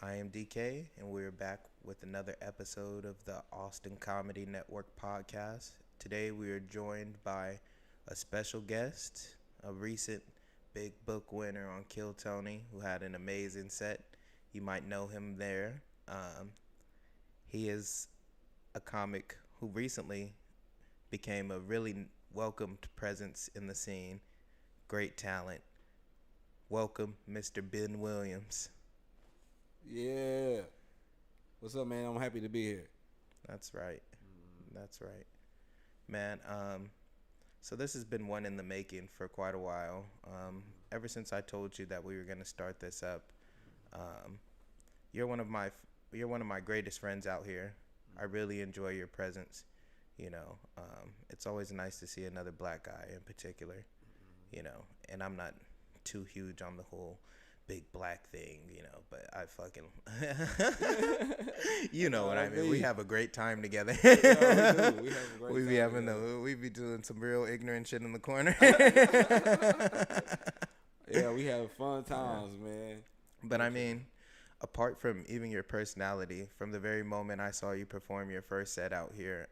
I am DK, and we're back with another episode of the Austin Comedy Network podcast. Today, we are joined by a special guest, a recent big book winner on Kill Tony, who had an amazing set. You might know him there. He is a comic who recently became a really welcomed presence in the scene. Great talent. Welcome, Mr. Ben Williams. Yeah. What's up, man? I'm happy to be here. That's right. That's right. Man, so this has been one in the making for quite a while. Ever since I told you that we were going to start this up, um, you're one of my you're one of my greatest friends out here. I really enjoy your presence. It's always nice to see another black guy in particular. And I'm not too huge on the whole big black thing, but I fucking you know what I mean. We have a great time together. Yeah, we do. We have a great We time. be having we be doing some real ignorant shit in the corner. Yeah, we have fun times, man. But I mean, apart from even your personality, from the very moment I saw you perform your first set out here,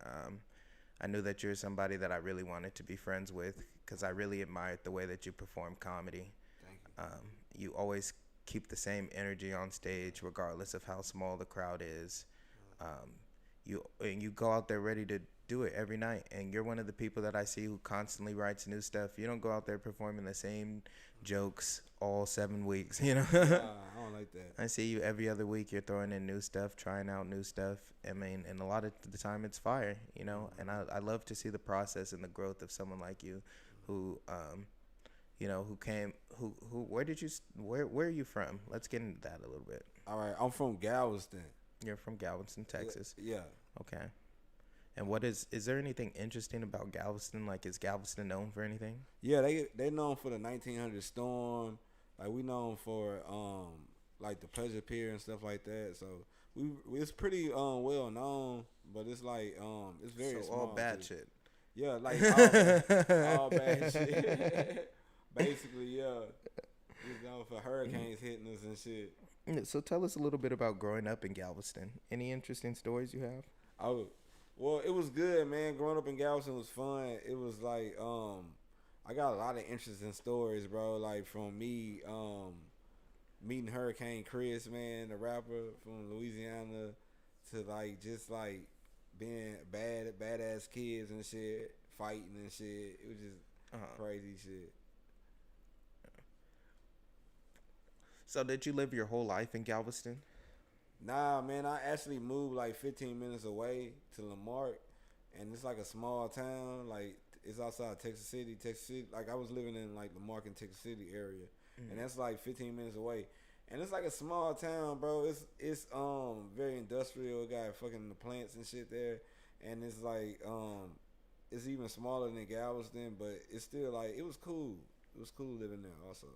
I knew that you're somebody that I really wanted to be friends with because I really admired the way that you perform comedy. Thank you. You always keep the same energy on stage, regardless of how small the crowd is. You go out there ready to do it every night, and you're one of the people that I see who constantly writes new stuff. You don't go out there performing the same jokes all 7 weeks. I don't like that. I see you every other week. You're throwing in new stuff, trying out new stuff. I mean, and a lot of the time it's fire. And I love to see the process and the growth of someone like you, who where are you from? Let's get into that a little bit. All right, I'm from Galveston. You're from Galveston, Texas. Yeah. Okay. And is there anything interesting about Galveston? Like, is Galveston known for anything? Yeah, they known for the 1900 storm. Like, we known for like the Pleasure Pier and stuff like that. So it's pretty well known, but it's like it's very So small. all bad too. shit. Yeah, like all bad shit. Basically, yeah. It's known for hurricanes hitting us and shit. So tell us a little bit about growing up in Galveston. Any interesting stories you have? Oh, well, it was good, man. Growing up in Galveston was fun. It was like I got a lot of interesting stories, bro. Like from me meeting Hurricane Chris, man, the rapper from Louisiana, to like just like being badass kids and shit, fighting and shit. It was just crazy shit. So did you live your whole life in Galveston? Nah, man, I actually moved like 15 minutes away to Lamarck, and it's like a small town. Like, it's outside Texas City. Like, I was living in like Lamarck and Texas City area, and that's like 15 minutes away. And it's like a small town, bro. It's very industrial. It got fucking the plants and shit there, and it's like it's even smaller than Galveston, but it's still like it was cool. It was cool living there also.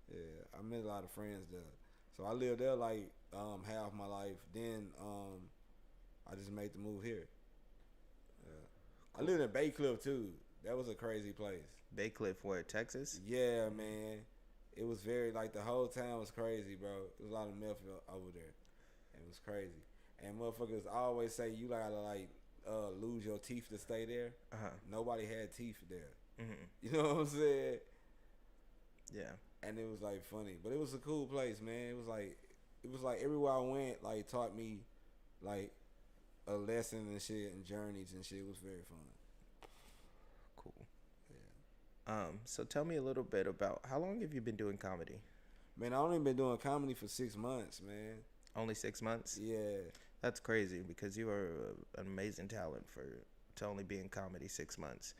Yeah, I met a lot of friends there. So I lived there like half my life. Then I just made the move here. Yeah. I lived in Bay Cliff too. That was a crazy place. Bay Cliff, where, Texas? Yeah, man. It was very like the whole town was crazy, bro. There was a lot of meth over there. It was crazy. And motherfuckers always say you gotta like lose your teeth to stay there. Nobody had teeth there. You know what I'm saying? Yeah. And it was like funny, but it was a cool place, man. It was like everywhere I went, like taught me like a lesson and shit and journeys and shit. It was very fun. Cool. Yeah. So tell me a little bit about how long have you been doing comedy? Man, I only been doing comedy for 6 months, man. Only 6 months? Yeah. That's crazy because you are an amazing talent to only be in comedy 6 months.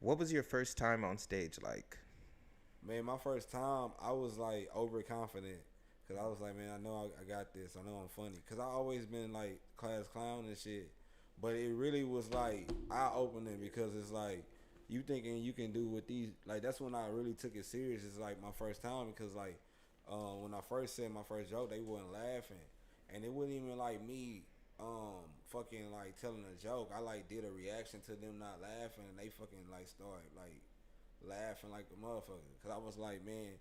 What was your first time on stage like? Man, my first time, I was like overconfident. Cause I was like, man, I know I got this. I know I'm funny. Cause I always been like class clown and shit. But it really was like eye opening because it's like you thinking you can do with these. Like that's when I really took it serious. It's like my first time because like when I first said my first joke, they wasn't laughing, and it wasn't even like me fucking like telling a joke. I like did a reaction to them not laughing, and they fucking like started like laughing like a motherfucker. Cause I was like, man,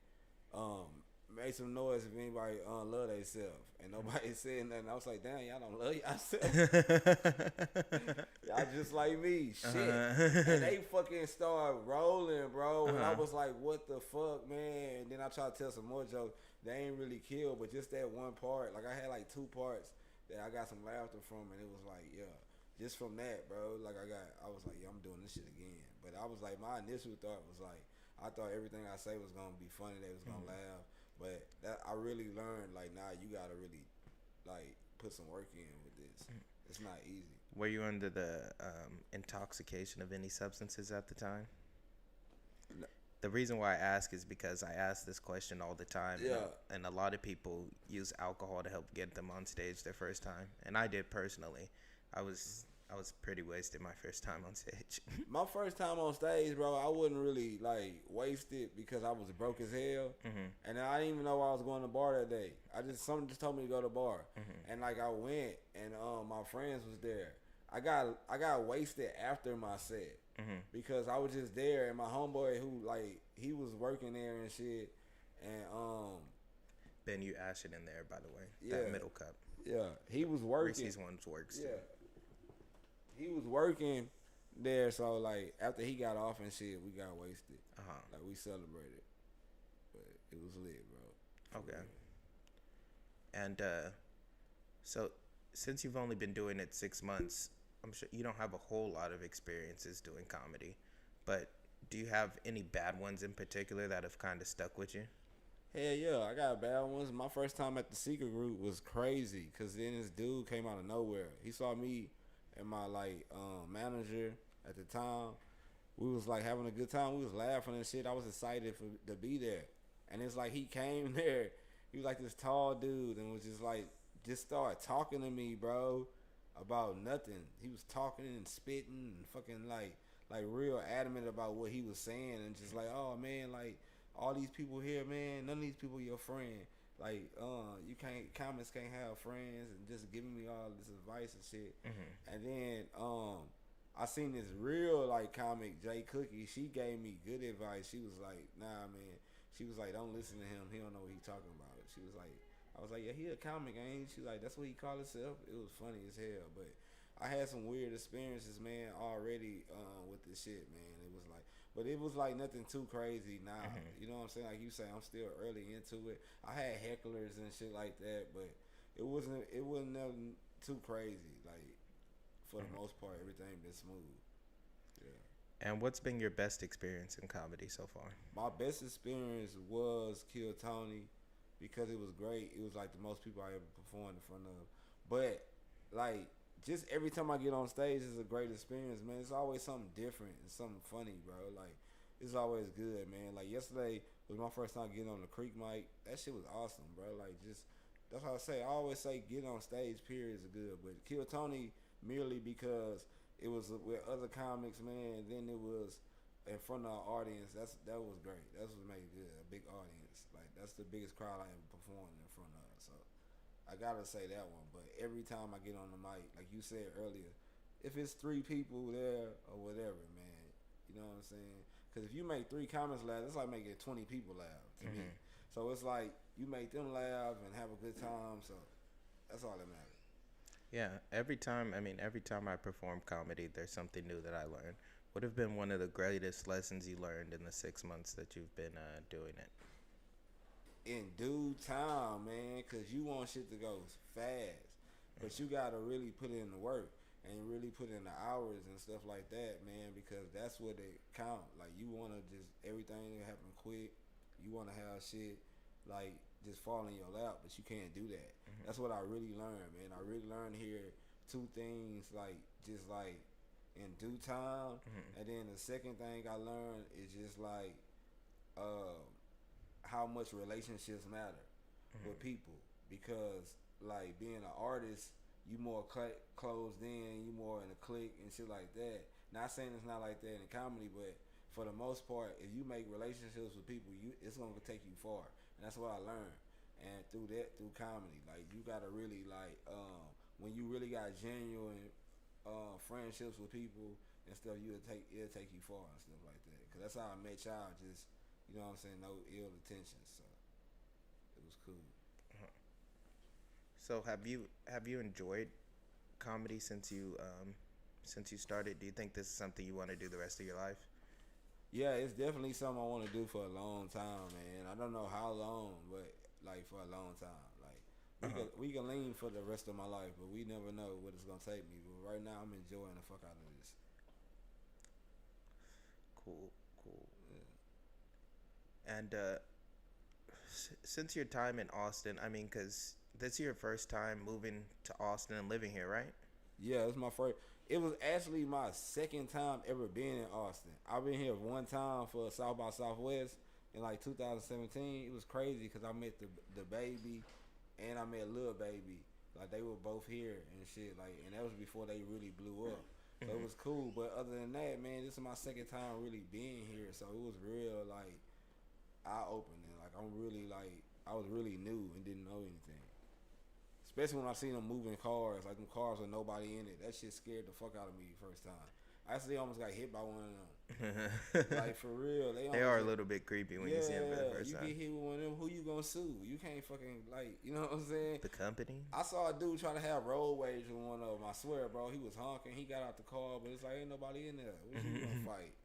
make some noise if anybody love themselves. And nobody said nothing. I was like, damn, y'all don't love yourself. Y'all just like me. Shit. And they fucking started rolling, bro. And I was like, what the fuck, man? And then I tried to tell some more jokes. They ain't really killed, but just that one part. Like, I had like 2 parts that I got some laughter from. And it was like, yeah. Just from that, bro. Like, I was like, yeah, I'm doing this shit again. But I was like, my initial thought was like, I thought everything I say was gonna be funny. They was gonna laugh, but that I really learned like, nah, you gotta really like put some work in with this. It's not easy. Were you under the intoxication of any substances at the time? No. The reason why I ask is because I ask this question all the time. Yeah. And a lot of people use alcohol to help get them on stage their first time, and I did personally. I was pretty wasted my first time on stage. My first time on stage, bro, I wasn't really like wasted because I was broke as hell, and I didn't even know I was going to the bar that day. Someone just told me to go to the bar, and like I went, and my friends was there. I got wasted after my set because I was just there, and my homeboy who like he was working there and shit, and Ben, you ash it in there, by the way. Yeah. That middle cup. Yeah, he was working. Reese's ones works too. Yeah. He was working there, so like after he got off and shit, we got wasted. Like we celebrated, but it was lit, bro. Okay. And so since you've only been doing it 6 months, I'm sure you don't have a whole lot of experiences doing comedy, but do you have any bad ones in particular that have kind of stuck with you? Hell yeah, I got bad ones. My first time at the Secret Group was crazy, cause then this dude came out of nowhere. He saw me and my like manager at the time. We was like having a good time. We was laughing and shit. I was excited to be there, and it's like he came there. He was like this tall dude and was just started talking to me, bro, about nothing. He was talking and spitting and fucking like real adamant about what he was saying, and just like, oh man, like all these people here, man, none of these people your friend. Like, comics can't have friends, and just giving me all this advice and shit. And then, I seen this real, like, comic, Jay Cookie. She gave me good advice. She was like, nah, man. She was like, don't listen to him. He don't know what he talking about. She was like, I was like, yeah, he a comic, ain't he? She like, that's what he call himself. It was funny as hell, but I had some weird experiences, man, already, with this shit, man. It was like, but it was like nothing too crazy now. You know what I'm saying? Like you say, I'm still early into it. I had hecklers and shit like that, but it wasn't nothing too crazy. Like for the most part, everything been smooth. Yeah. And what's been your best experience in comedy so far? My best experience was Kill Tony because it was great. It was like the most people I ever performed in front of. But like just every time I get on stage is a great experience, man. It's always something different and something funny, bro. Like, it's always good, man. Like, yesterday was my first time getting on the Creek mic. That shit was awesome, bro. Like, just, that's what I say. I always say getting on stage, period, is good. But Kill Tony merely because it was with other comics, man. And then it was in front of our audience. That was great. That's what made it good. A big audience. Like, that's the biggest crowd I ever performed in front of. So I gotta say that one, but every time I get on the mic, like you said earlier, if it's 3 people there or whatever, man, you know what I'm saying? Because if you make 3 comments laugh, it's like making 20 people laugh to me. So it's like you make them laugh and have a good time. So that's all that matters. Yeah, every time I perform comedy, there's something new that I learn. What have been one of the greatest lessons you learned in the 6 months that you've been doing it? In due time, man, because you want shit to go fast, but you gotta really put in the work and really put in the hours and stuff like that, man, because that's what they count. Like, you want to just everything to happen quick. You want to have shit like just fall in your lap, but you can't do that. That's what I really learned, man. I really learned here 2 things, like just like in due time, and then the second thing I learned is just like how much relationships matter with people, because like being an artist, you more closed in, you more in a clique and shit like that. Not saying it's not like that in comedy, but for the most part, if you make relationships with people, it's gonna take you far, and that's what I learned. And through comedy, like you gotta really like when you really got genuine friendships with people and stuff, it'll take you far and stuff like that. Cause that's how I met y'all. Just, you know what I'm saying, no ill intentions. So it cool. So have you enjoyed comedy since you started? Do you think this is something you want to do the rest of your life? Yeah, it's definitely something I want to do for a long time, man. I don't know how long, but like for a long time. Like we can lean for the rest of my life, but we never know what it's gonna take me. But right now, I'm enjoying the fuck out of this. Cool, cool. Yeah. And since your time in Austin, I mean, cause this is your first time moving to Austin and living here, right? Yeah, it's my first. It was actually my second time ever being in Austin. I've been here one time for South by Southwest in like 2017. It was crazy because I met the baby and I met Lil Baby. Like they were both here and shit. Like, and that was before they really blew up. So it was cool. But other than that, man, this is my second time really being here. So it was real like eye opening. Like I'm really like I was really new and didn't know anything. Especially when I seen them moving cars, like them cars with nobody in it. That shit scared the fuck out of me first time. I actually almost got hit by one of them. Like for real, They are a little bit creepy when you see them for the first you time. get hit with one of them. Who you gonna sue? You can't fucking like, you know what I'm saying? The company? I saw a dude trying to have road rage with one of them. I swear, bro, he was honking. He got out the car, but it's like ain't nobody in there. What you gonna fight?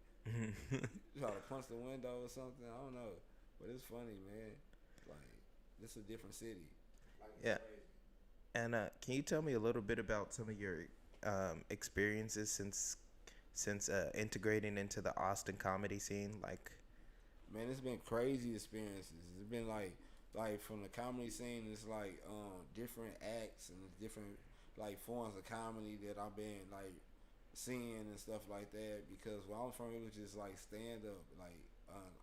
You try to punch the window or something? I don't know, but it's funny, man. Like this is a different city. Like, Yeah. And can you tell me a little bit about some of your experiences since integrating into the Austin comedy scene? Like, Man, it's been crazy experiences. It's been like from the comedy scene, it's like different acts and different like forms of comedy that I've been like seeing and stuff like that. Because where I'm from, it was just like stand up. Like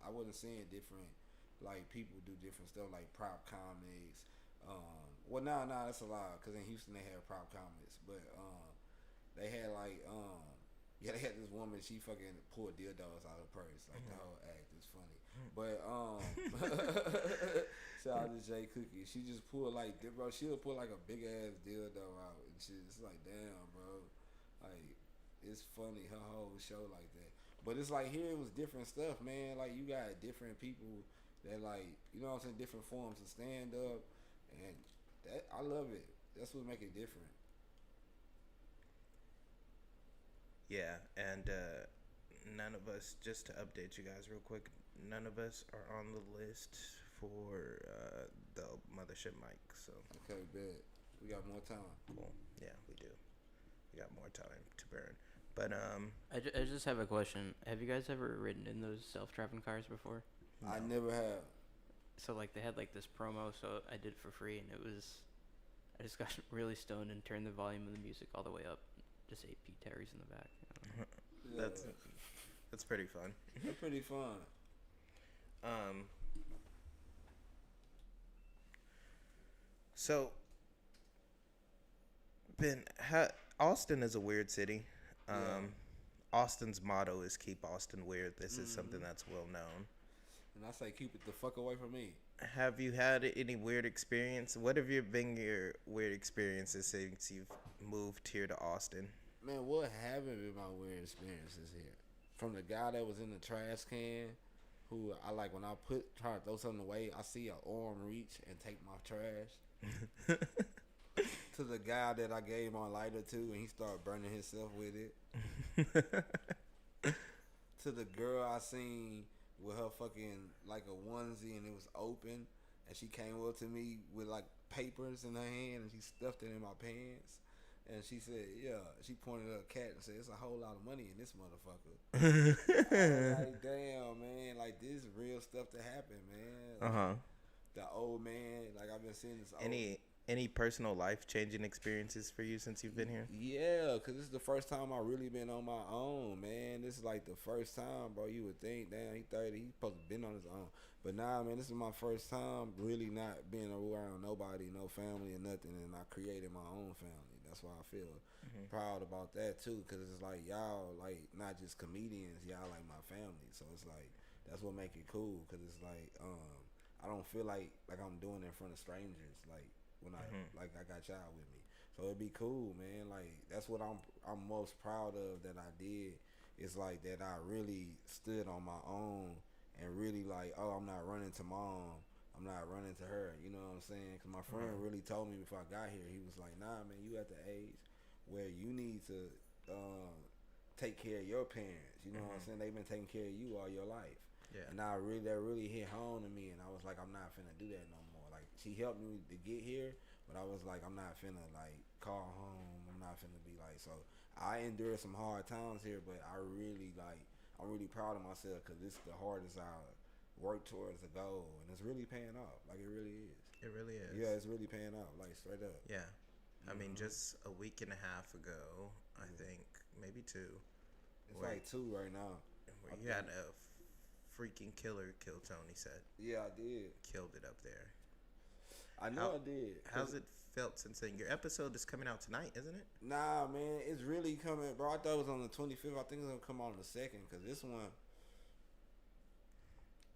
I wasn't seeing different like people do different stuff like prop comics. Well, nah, that's a lie. Cause in Houston they had prop comics, but they had like yeah, they had this woman. She fucking pulled dildos out of her purse. Like the whole act is funny. But shout out to Jay Cookie. She just pulled like, bro. She'll pull like a big ass dildo out and shit. It's like, damn, bro. Like, it's funny her whole show like that. But it's like here it was different stuff, man. Like you got different people that like, you know what I'm saying, different forms of stand up, and that I love it. That's what make it different. yeah, and none of us, just to update you guys real quick, none of us are on the list for the mothership mic. So Okay, bet. We got more time. cool. Yeah, we do. We got more time to burn. But I just have a question. Have you guys ever ridden in those self-driving cars before? I no. never have. So like they had like this promo, so I did it for free, and I just got really stoned and turned the volume of the music all the way up. Just ate Pete Terry's in the back. Yeah. That's pretty fun. That's pretty fun. Um. So Ben, Austin is a weird city. Yeah. Austin's motto is "Keep Austin weird." This is something Mhm. that's well known. And I say keep it the fuck away from me. Have you had any weird experience? What have been your weird experiences since you've moved here to Austin? Man, what haven't been my weird experiences here? From the guy that was in the trash can, who I like when I try to throw something away, I see an arm reach and take my trash. To the guy that I gave my lighter to and he started burning himself with it. To the girl I seen with her fucking like a onesie and it was open and she came up to me with like papers in her hand and she stuffed it in my pants. And she said, yeah, she pointed at a cat and said, it's a whole lot of money in this motherfucker. I was like, damn, man, like this real stuff to happen, man. Like, the old man, like I've been seeing this old. Any personal life changing experiences for you since you've been here? Yeah, because this is the first time I really been on my own, man. This is like the first time, bro. You would think, damn, he 30, he supposed to been on his own. But nah, man, this is my first time really not being around nobody, no family or nothing, and I created my own family. That's why I feel proud about that too, because it's like y'all like not just comedians, y'all like my family. So it's like that's what make it cool, because it's like I don't feel like I'm doing it in front of strangers, like when I like I got y'all with me. So it'd be cool, man. Like that's what I'm most proud of that I did. It's like that I really stood on my own and really like, oh, I'm not running to mom. I'm not running to her. You know what I'm saying? Because my friend really told me before I got here, he was like, nah, man, you at the age where you need to take care of your parents. You know what I'm saying? They've been taking care of you all your life. Yeah. And that really hit home to me, and I was like, I'm not finna do that no more. Like, she helped me to get here, but I was like, I'm not finna like call home. I'm not finna be like, so I endured some hard times here, but I'm really proud of myself because this is the hardest I work towards the goal, and it's really paying off. Like, it really is. It really is. Yeah, it's really paying off. Like, straight up. Yeah. I mean, just a week and a half ago, I think, maybe 2. It's like 2 right now. Where you had a freaking killer kill Tony set. Yeah, I did. Killed it up there. I know I did. How's it felt since then? Your episode is coming out tonight, isn't it? Nah, man, it's really coming, bro. I thought it was on the 25th. I think it's gonna come out on the 2nd, because this one,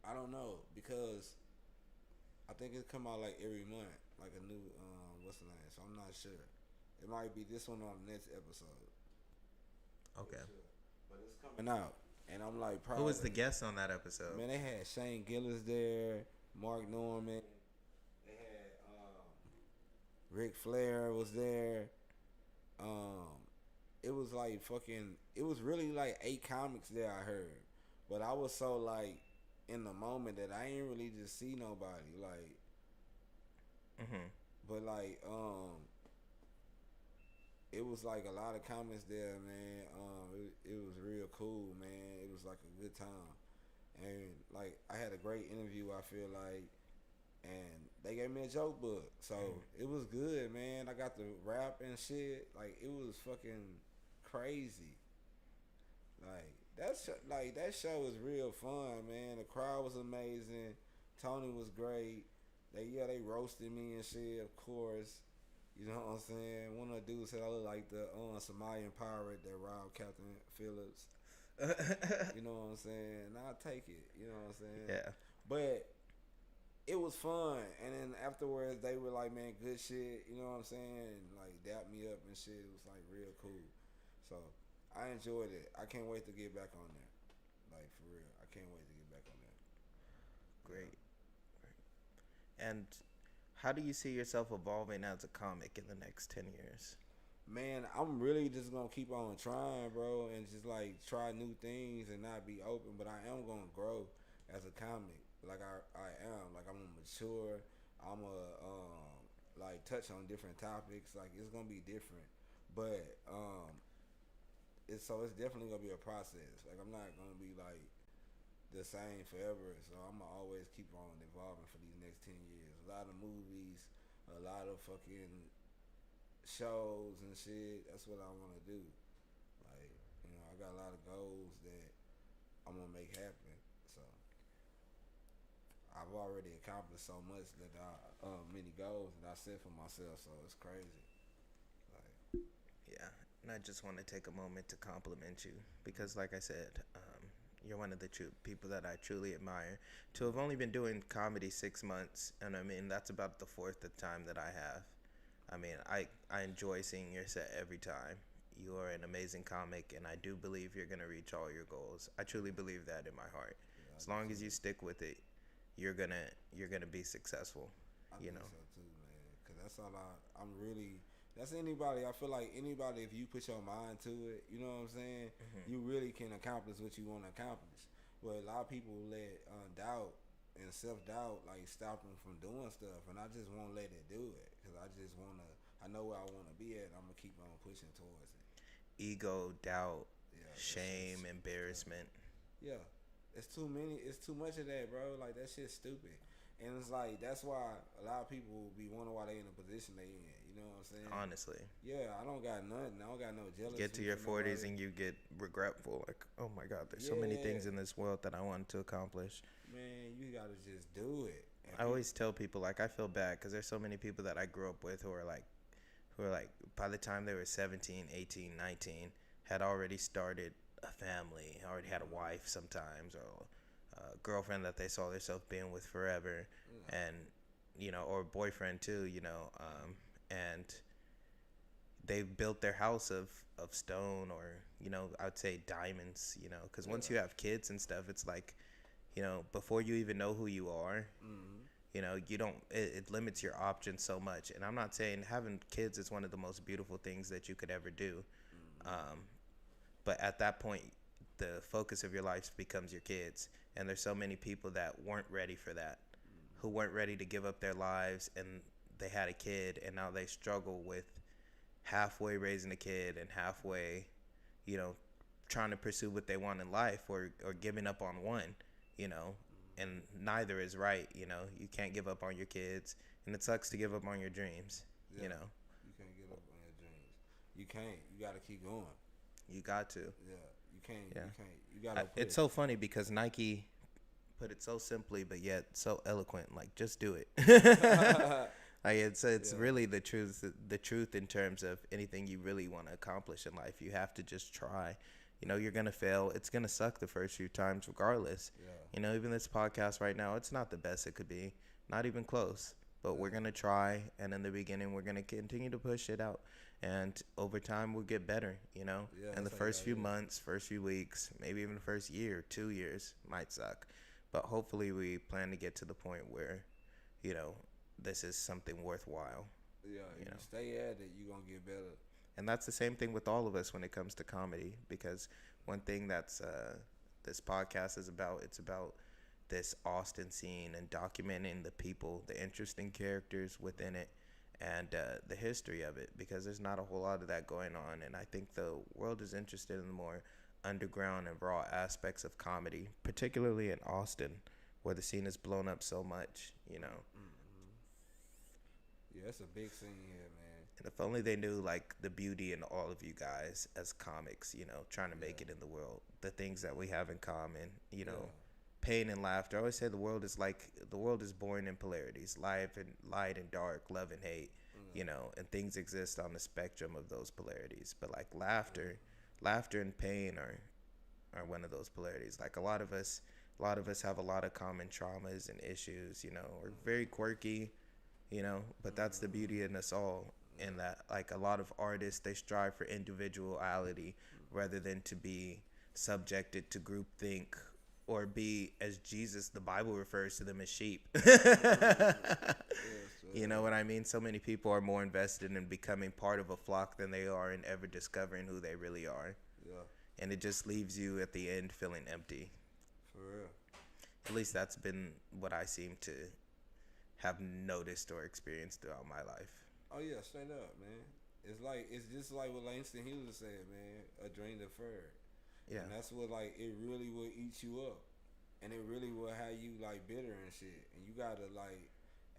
I don't know, because I think it come out like every month, like a new what's the name? So I'm not sure. It might be this one on the next episode. Okay. But it's coming out, and I'm like proud. Who was the guest on that episode? Man, they had Shane Gillis there, Mark Norman. They had Ric Flair was there. It was like fucking. It was really like 8 comics there, I heard, but I was so like in the moment that I ain't really just see nobody like. But like it was like a lot of comments there, man. It was real cool, man. It was like a good time, and like I had a great interview, I feel like, and they gave me a joke book, so it was good, man. I got to rap and shit. Like, it was fucking crazy. Like that show was real fun, man. The crowd was amazing. Tony was great. They roasted me and shit, of course. You know what I'm saying? One of the dudes said I look like the Somalian pirate that robbed Captain Phillips. You know what I'm saying? And I'll take it. You know what I'm saying? Yeah. But it was fun. And then afterwards, they were like, man, good shit. You know what I'm saying? And like, dap me up and shit. It was like real cool. So I enjoyed it. I can't wait to get back on there. Like, for real. I can't wait to get back on there. Great. And how do you see yourself evolving as a comic in the next 10 years? Man, I'm really just gonna keep on trying, bro, and just like try new things and not be open. But I am gonna grow as a comic. Like I am. Like, I'm gonna mature. I'm gonna like touch on different topics. Like, it's gonna be different. But it's definitely gonna be a process. Like, I'm not gonna be like the same forever. So I'm gonna always keep on evolving for these next 10 years. A lot of movies, a lot of fucking shows and shit. That's what I want to do. Like, you know, I got a lot of goals that I'm gonna make happen. So I've already accomplished so much that many goals that I set for myself. So it's crazy. Like, Yeah, and I just want to take a moment to compliment you because, like I said, you're one of the people that I truly admire. To have only been doing comedy 6 months, and I mean, that's about the 4th time that I have. I mean, I enjoy seeing your set every time. You are an amazing comic, and I do believe you're going to reach all your goals. I truly believe that in my heart. yeah, As long as you stick with it, you're gonna be successful. I You think know. so too, man. Cause that's all I'm really. That's anybody. I feel like anybody, if you put your mind to it, you know what I'm saying. You really can accomplish what you want to accomplish. But a lot of people let doubt and self-doubt like stop them from doing stuff, and I just won't let it do it because I just wanna. I know where I wanna be at. And I'm gonna keep on pushing towards it. Ego, doubt, Yeah, shame, embarrassment. Yeah, it's too many. It's too much of that, bro. Like, that shit's stupid. And it's like, that's why a lot of people be wondering why they in the position they in. You know what I'm saying? Honestly, Yeah, I don't got nothing. I don't got no jealousy. get to your for 40s nobody. and you get regretful. Like, oh my God, there's so many things in this world that I wanted to accomplish. Man, you gotta just do it. And I always tell people, like, I feel bad because there's so many people that I grew up with who are like, by the time they were 17, 18, 19, had already started a family, already had a wife sometimes, or a girlfriend that they saw themselves being with forever, and, you know, or boyfriend too, you know, and they built their house of stone, or, you know, I would say diamonds, you know, because once you have kids and stuff, it's like, you know, before you even know who you are, You know, you don't. It limits your options so much. And I'm not saying having kids is one of the most beautiful things that you could ever do. But at that point, the focus of your life becomes your kids. And there's so many people that weren't ready for that, who weren't ready to give up their lives, and they had a kid, and now they struggle with halfway raising a kid and halfway, you know, trying to pursue what they want in life, or giving up on one, you know, and neither is right. You know, you can't give up on your kids, and it sucks to give up on your dreams. Yeah. You know, You can't give up on your dreams. You can't. You got to keep going. you got to. Yeah. You can't. Yeah. You can't. You got to. It's so funny because Nike put it so simply, but yet so eloquent. Like, just do it. Like, it's really the truth in terms of anything you really want to accomplish in life. You have to just try. You know, you're going to fail. It's going to suck the first few times regardless. Yeah. You know, even this podcast right now, it's not the best it could be. Not even close. But we're going to try. And in the beginning, we're going to continue to push it out. And over time, we'll get better, you know. Yeah, and the that's first how few it is. months, first few weeks, maybe even the first year, 2 years might suck. But hopefully we plan to get to the point where, you know, this is something worthwhile. Yeah. You You know. stay at it, you're going to get better. And that's the same thing with all of us when it comes to comedy, because one thing that's this podcast is about, it's about this Austin scene and documenting the people, the interesting characters within it, and the history of it, because there's not a whole lot of that going on. And I think the world is interested in the more underground and raw aspects of comedy, particularly in Austin, where the scene has blown up so much, you know. Yeah, it's a big scene here, man. And if only they knew, like, the beauty in all of you guys as comics, you know, trying to make it in the world, the things that we have in common, you know, pain and laughter. I always say the world is born in polarities, light and dark, love and hate, you know, and things exist on the spectrum of those polarities. But like laughter and pain are one of those polarities. Like a lot of us have a lot of common traumas and issues, you know. We're very quirky, you know, but that's the beauty in us all. And that, like, a lot of artists, they strive for individuality rather than to be subjected to groupthink or be, as Jesus, the Bible refers to them as sheep. You know what I mean? So many people are more invested in becoming part of a flock than they are in ever discovering who they really are. Yeah. And it just leaves you at the end feeling empty. For real. At least that's been what I seem to have noticed or experienced throughout my life. Oh yeah, straight up, man. It's just like what Langston Hughes said, man. A dream deferred. Yeah. And that's what, like, it really will eat you up, and it really will have you like bitter and shit. And you gotta, like,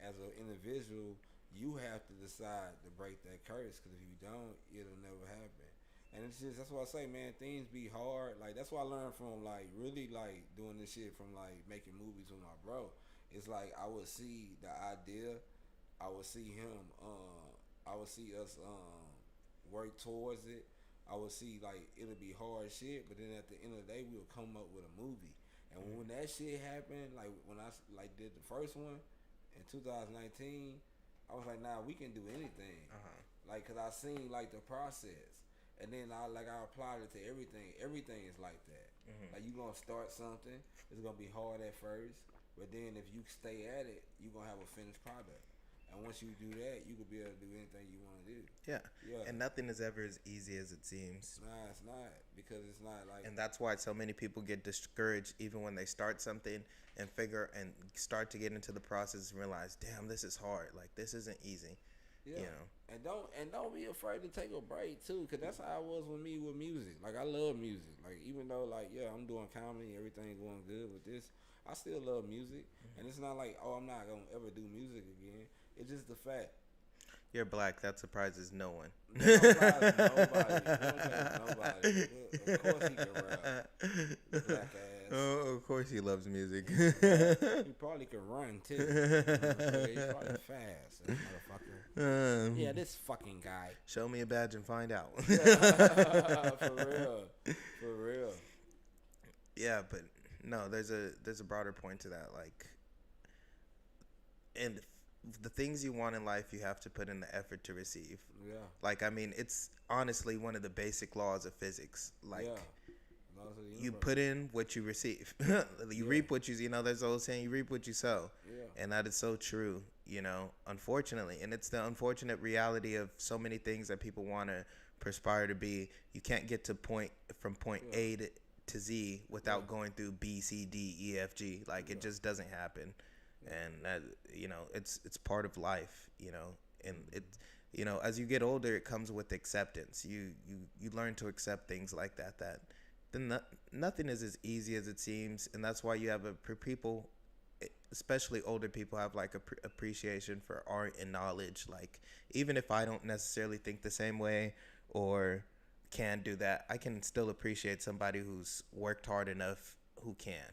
as an individual, you have to decide to break that curse. Because if you don't, it'll never happen. And it's just, that's why I say, man, things be hard. Like, that's what I learned from, like, really, like, doing this shit from, like, making movies with my bro. It's like I would see the idea, I would see him, I would see us work towards it. I would see, like, it'll be hard shit, but then at the end of the day, we'll come up with a movie. And when that shit happened, like, when I, like, did the first one in 2019, I was like, nah, we can do anything. Like, because I seen, like, the process. And then I applied it to everything. Everything is like that. Like, you going to start something, it's going to be hard at first, but then if you stay at it, you're going to have a finished product. And once you do that, you could be able to do anything you want to do. Yeah. Yeah. And nothing is ever as easy as it seems. Nah, it's not. Because it's not like... And that's why so many people get discouraged even when they start something and start to get into the process and realize, damn, this is hard. Like, this isn't easy. Yeah. You know? And don't be afraid to take a break, too. Because that's how it was with me with music. Like, I love music. Like, even though, like, yeah, I'm doing comedy, everything going good with this, I still love music. And it's not like, oh, I'm not going to ever do music again. It's just the fact. You're black. That surprises no one. That don't surprise nobody. Of course he can rap. Black ass. Oh, of course he loves music. He probably can run, too. He's probably fast, this motherfucker. Yeah, this fucking guy. Show me a badge and find out. For real. Yeah, but no, there's a broader point to that. Like, and the things you want in life, you have to put in the effort to receive. Yeah. Like, I mean, it's honestly one of the basic laws of physics. Like, you put in what you receive. You reap what you know, there's the old saying, you reap what you sow. Yeah. And that is so true, unfortunately. And it's the unfortunate reality of so many things that people want to perspire to be. You can't get to point Yeah. A to Z without Yeah. going through B, C, D, E, F, G. Like, it Yeah. just doesn't happen. And that, it's part of life, and it, as you get older, it comes with acceptance. You learn to accept things like that then nothing is as easy as it seems. And that's why you have people, especially older people, have like appreciation for art and knowledge. Like, even if I don't necessarily think the same way or can do that, I can still appreciate somebody who's worked hard enough who can,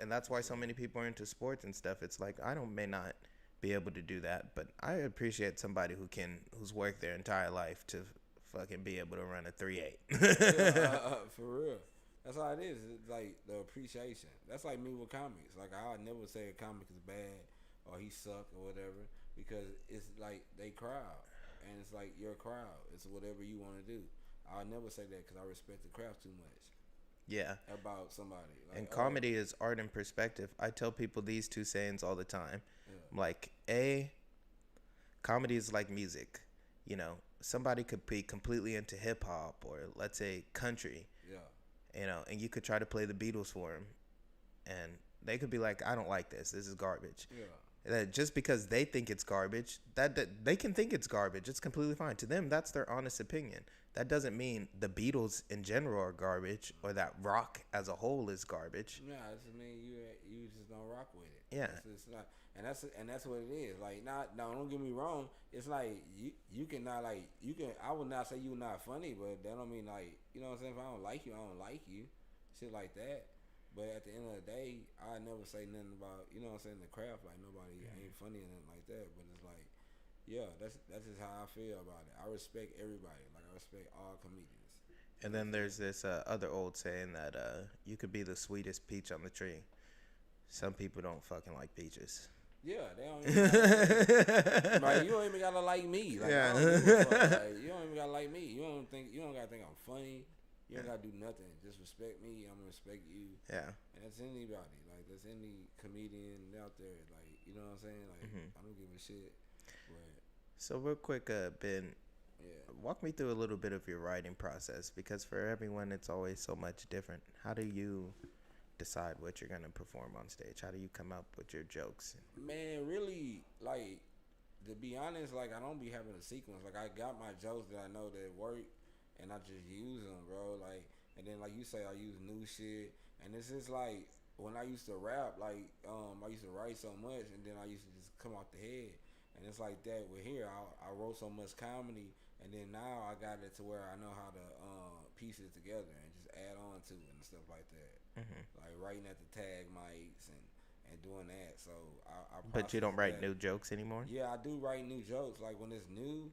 and that's why so many people are into sports and stuff. It's like, may not be able to do that, but I appreciate somebody who's worked their entire life to fucking be able to run a 3.8. For real. That's how it is. It's like the appreciation. That's like me with comics. Like, I would never say a comic is bad or he suck or whatever, because it's like they crowd, and it's like your crowd. It's whatever you want to do. I'll never say that because I respect the craft too much. Yeah. About somebody. Like, And comedy is art and perspective. I tell people these two sayings all the time. Yeah. I'm like, comedy is like music. Somebody could be completely into hip hop or, let's say, country. Yeah. And you could try to play the Beatles for them, and they could be like, I don't like this. This is garbage. Yeah. That just because they think it's garbage, that they can think it's garbage. It's completely fine. To them, that's their honest opinion. That doesn't mean the Beatles in general are garbage or that rock as a whole is garbage. Nah, it just mean you just don't rock with it. Yeah. It's not, and that's what it is. Like, don't get me wrong. It's like you cannot, like, I would not say you're not funny, but that don't mean, like, you know what I'm saying. If I don't like you, I don't like you. Shit like that. But at the end of the day, I never say nothing about, you know what I'm saying, the craft. Like, nobody ain't funny or nothing like that. But it's like, yeah, that's just how I feel about it. I respect everybody. Like, I respect all comedians. And then there's this other old saying that you could be the sweetest peach on the tree. Some people don't fucking like peaches. Yeah, they don't even gotta, like, you don't even gotta like me. Like, Yeah. I don't give a fuck. Like, you don't even gotta like me. You don't gotta think I'm funny. You don't gotta do nothing. Just respect me. I'm gonna respect you. Yeah. And that's anybody. Like, that's any comedian out there. Like, you know what I'm saying? Like, I don't give a shit. But So real quick, Ben, yeah. walk me through a little bit of your writing process, because for everyone it's always so much different. How do you decide what you're gonna perform on stage? How do you come up with your jokes? Man, really, like, to be honest, like, I don't be having a sequence. Like, I got my jokes that I know that work, and I just use them, bro. Like, and then, like you say, I use new shit, and it's just like, when I used to rap, like, I used to write so much, and then I used to just come off the head, and it's like that with here. I wrote so much comedy, and then now I got it to where I know how to piece it together and just add on to it and stuff like that. Like writing at the tag mics and doing that. So I But you don't write that. new jokes anymore? Yeah, I do write new jokes. Like, when it's new,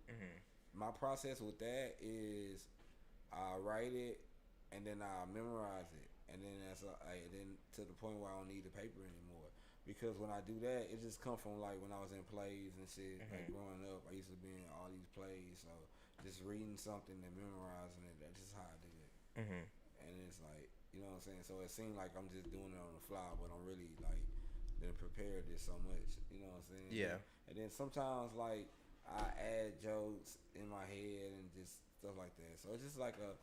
my process with that is I write it and then I memorize it, and then then to the point where I don't need the paper anymore. Because when I do that, it just come from, like, when I was in plays and shit. Like, growing up, I used to be in all these plays, so just reading something and memorizing it, that's just how I do it. And it's like, you know what I'm saying? So it seemed like I'm just doing it on the fly, but I'm really, like, done prepared this so much. You know what I'm saying? Yeah. And then sometimes, like, I add jokes in my head and just stuff like that. So it's just like a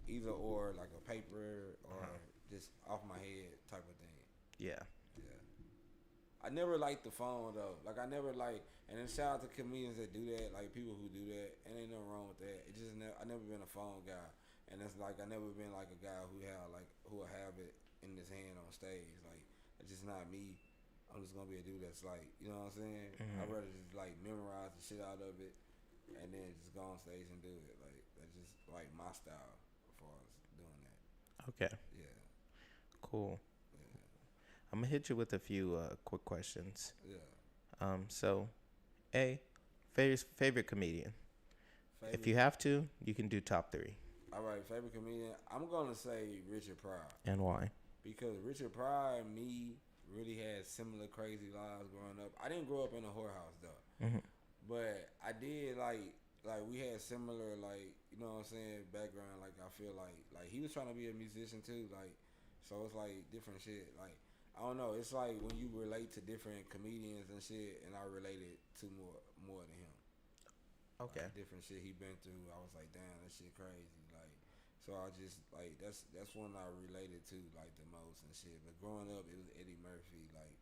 either or, like a paper or just off my head type of thing. Yeah. Yeah. I never liked the phone though. Like, I never like, and then shout out to comedians that do that, like people who do that, and ain't nothing wrong with that. It just I never been a phone guy, and it's like I never been like a guy who will have it in his hand on stage. Like, it's just not me. I'm just gonna be a dude that's like, you know what I'm saying? I'd rather just like memorize the shit out of it, and then just go on stage and do it. Like, that's just like my style as far as doing that. Okay. Yeah. Cool. I'm gonna hit you with a few quick questions. Yeah. So, favorite comedian. If you have to, you can do top 3. All right, favorite comedian. I'm gonna say Richard Pryor. And why? Because Richard Pryor and me really had similar crazy lives growing up. I didn't grow up in a whorehouse though, but I did like we had similar, like, you know what I'm saying, background. Like, I feel like he was trying to be a musician too. Like, so it's like different shit. Like, I don't know. It's like when you relate to different comedians and shit, and I related to more to him. Okay. Like different shit he been through. I was like, damn, that shit crazy. Like, so I just like that's one I related to like the most and shit. But growing up, it was Eddie Murphy. Like,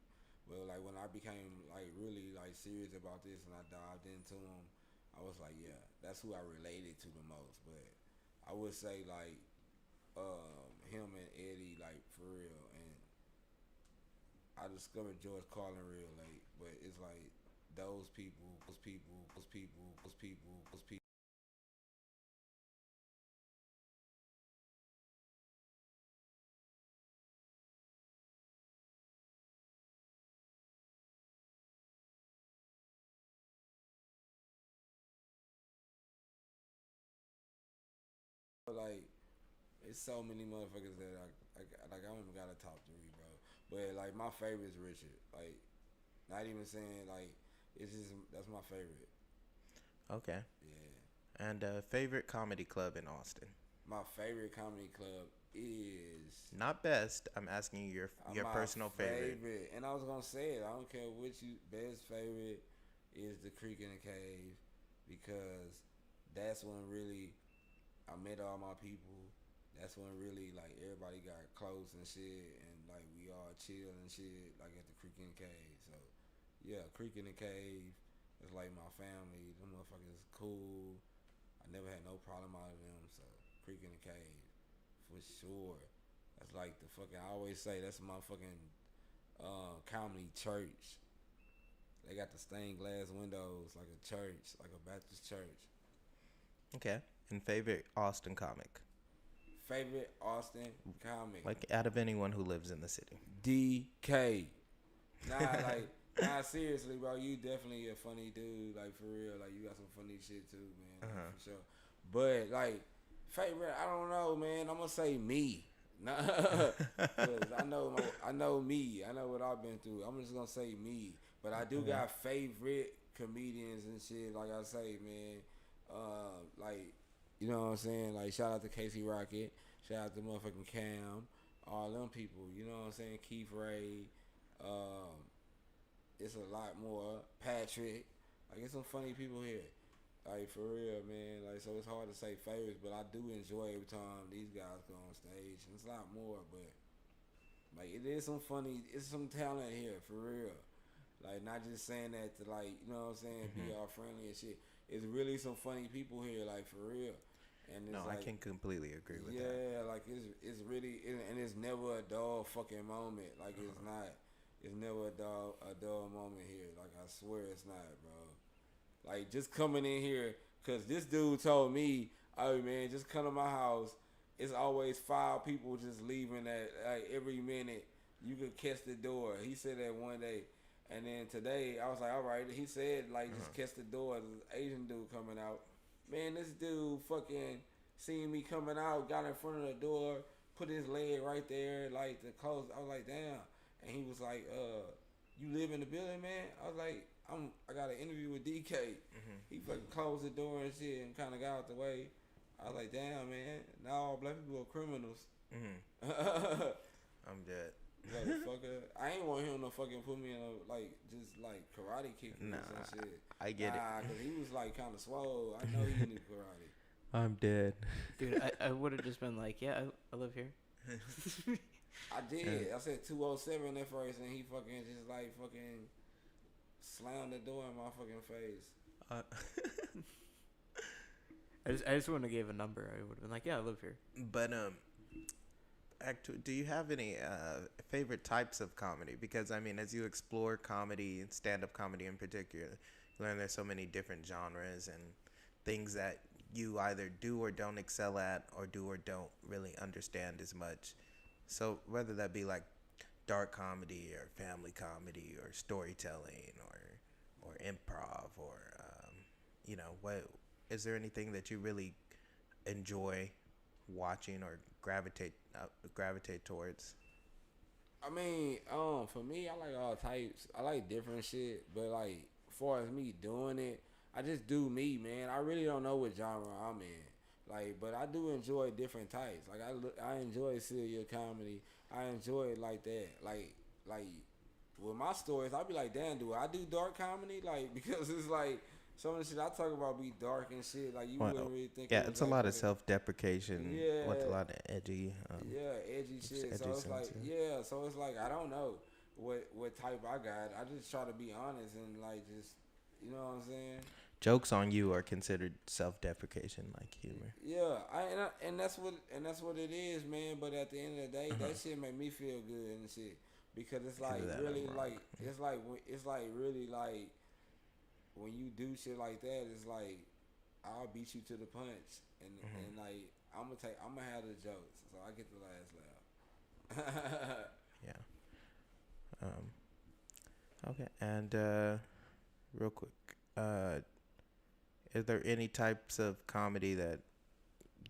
well, like when I became like really like serious about this and I dived into him, I was like, yeah, that's who I related to the most. But I would say like him and Eddie like for real. And I discovered George Carlin real late, but it's like those people. Like it's so many motherfuckers that I don't even got a top three, bro. But like my favorite is Richard. Like not even saying like it's just that's my favorite. Okay. Yeah. And favorite comedy club in Austin? My favorite comedy club is Not best. I'm asking you your my personal favorite. And I was gonna say it. I don't care which you best favorite is the Creek in the Cave because that's when really I met all my people. That's when really like everybody got close and shit, and like we all chill and shit, like at the Creek in the Cave. So yeah, Creek in the Cave is like my family. Them motherfuckers cool. I never had no problem out of them. So Creek in the Cave for sure. That's like the fucking. I always say that's my fucking comedy church. They got the stained glass windows like a church, like a Baptist church. Okay. And favorite Austin comic? Favorite Austin comic? Like out of anyone who lives in the city. DK. Nah, like, nah, seriously, bro. You definitely a funny dude. Like, for real. Like, you got some funny shit, too, man. Like, for sure. But, like, favorite, I don't know, man. I'm going to say me. Nah. Because I know me. I know what I've been through. I'm just going to say me. But I do got favorite comedians and shit. Like I say, man. Like, you know what I'm saying? Like, shout out to Casey Rocket. Shout out to motherfucking Cam. All them people. You know what I'm saying? Keith Ray. It's a lot more. Patrick. Like, it's some funny people here. Like, for real, man. Like, so it's hard to say favorites, but I do enjoy every time these guys go on stage. And it's a lot more, but, like, it is some funny, it's some talent here, for real. Like, not just saying that to, like, you know what I'm saying, be all friendly and shit. It's really some funny people here, like, for real. And it's No, like, I can completely agree with that. yeah, like, it's really, and it's never a dull fucking moment. Like, it's not. It's never a dull moment here. Like, I swear it's not, bro. Like, just coming in here, because this dude told me, oh, man, just come to my house. It's always 5 people just leaving at, like, every minute. You could catch the door. He said that one day. And then today, I was like, all right. He said, like, just catch the door. This Asian dude coming out. Man, this dude fucking seen me coming out, got in front of the door, put his leg right there, like, to close. I was like, damn. And he was like, you live in the building, man? I was like, I got an interview with DK. He fucking closed the door and shit and kind of got out the way. I was like, damn, man. Now all black people are criminals. I'm dead. Motherfucker. I ain't want him to fucking put me in a, like, just, like, karate kick or some shit. I get it. Because he was, like, kind of swole. I know he knew karate. I'm dead. Dude, I would have just been like, yeah, I live here. I did. I said 207 at first, and he fucking just, like, fucking slammed the door in my fucking face. I just wouldn't have gave a number. I would have been like, yeah, I live here. But actually, do you have any favorite types of comedy? Because I mean, as you explore comedy and stand-up comedy in particular, you learn there's so many different genres and things that you either do or don't excel at, or do or don't really understand as much. So whether that be like dark comedy or family comedy or storytelling or improv or what is there anything that you really enjoy watching or gravitate towards? I mean, for me, I like all types. I like different shit, but like, as far as me doing it, I just do me, man. I really don't know what genre I'm in. Like, but I do enjoy different types. Like, I enjoy serial comedy. I enjoy it like that. Like like with my stories, I be like, damn, do I do dark comedy? Like because it's like some of the shit I talk about be dark and shit. Like you wouldn't Well, really think yeah, it was it's a like lot of fucking self-deprecation with a yeah, lot of edgy, yeah, edgy shit. So edgy it's like, sense. Yeah. yeah, so it's like I don't know what type I got. I just try to be honest and like just, you know what I'm saying? Jokes on you are considered self-deprecation, like humor. Yeah, and that's what it is, man. But at the end of the day, Uh-huh. that shit make me feel good and shit because it's Because like of that, really I'm wrong. like it's like really like when you do shit like that, it's like I'll beat you to the punch and like I'm gonna have the jokes, so I get the last laugh. Yeah. Okay. And real quick, uh, is there any types of comedy that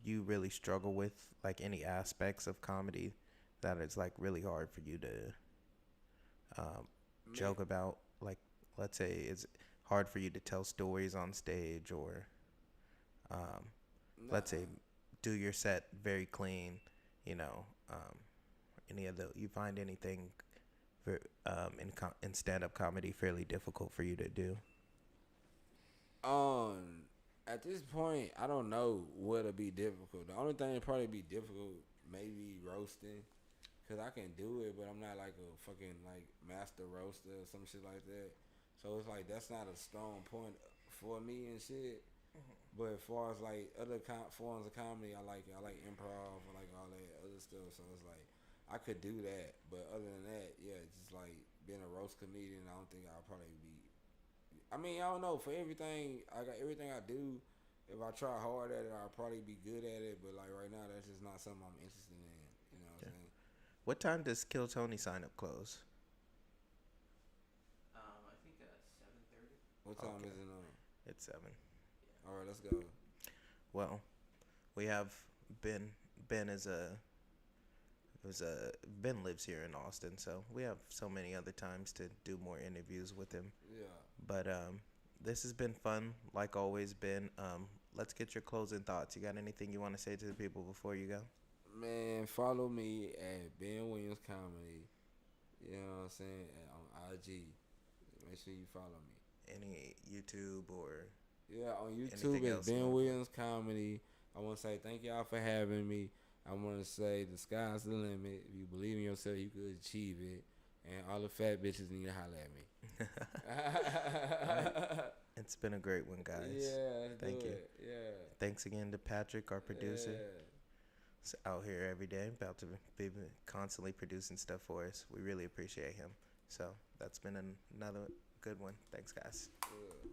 you really struggle with? Like any aspects of comedy that it's like really hard for you to Man, joke about? Like, let's say it's hard for you to tell stories on stage, or um, let's say nah. do your set very clean. You know, any of the you find anything for in stand up comedy fairly difficult for you to do? At this point, I don't know what'll be difficult. The only thing that probably be difficult maybe roasting, cause I can do it, but I'm not like a fucking like master roaster or some shit like that. So it's like that's not a strong point for me and shit. But as far as like other forms of comedy, I like it. I like improv. I like all that other stuff. So it's like I could do that, but other than that, yeah, just like being a roast comedian, I don't think I'll probably be. I mean, I don't know. For everything, I got everything I do. If I try hard at it, I'll probably be good at it. But like right now, that's just not something I'm interested in. You know what Yeah. I'm saying? What time does Kill Tony sign up close? I think 7:30. What time Okay, is it on? it's 7. All right, let's go. Well, we have Ben. Ben is a was a Ben lives here in Austin, so we have so many other times to do more interviews with him. Yeah. But this has been fun, like always. Ben, let's get your closing thoughts. You got anything you want to say to the people before you go? Man, follow me at Ben Williams Comedy. You know what I'm saying? On IG. Make sure you follow me. Any YouTube or Yeah, on YouTube anything it's else you Ben want to plug? Williams Comedy. I want to say thank y'all for having me. I want to say the sky's the limit. If you believe in yourself, you could achieve it. And all the fat bitches need to holler at All right. me. It's been a great one, guys. Yeah, let's Thank do you. it. Yeah. Thanks again to Patrick, our producer. Yeah. He's out here every day, about to be constantly producing stuff for us. We really appreciate him. So that's been another good one. Thanks, guys. Yeah.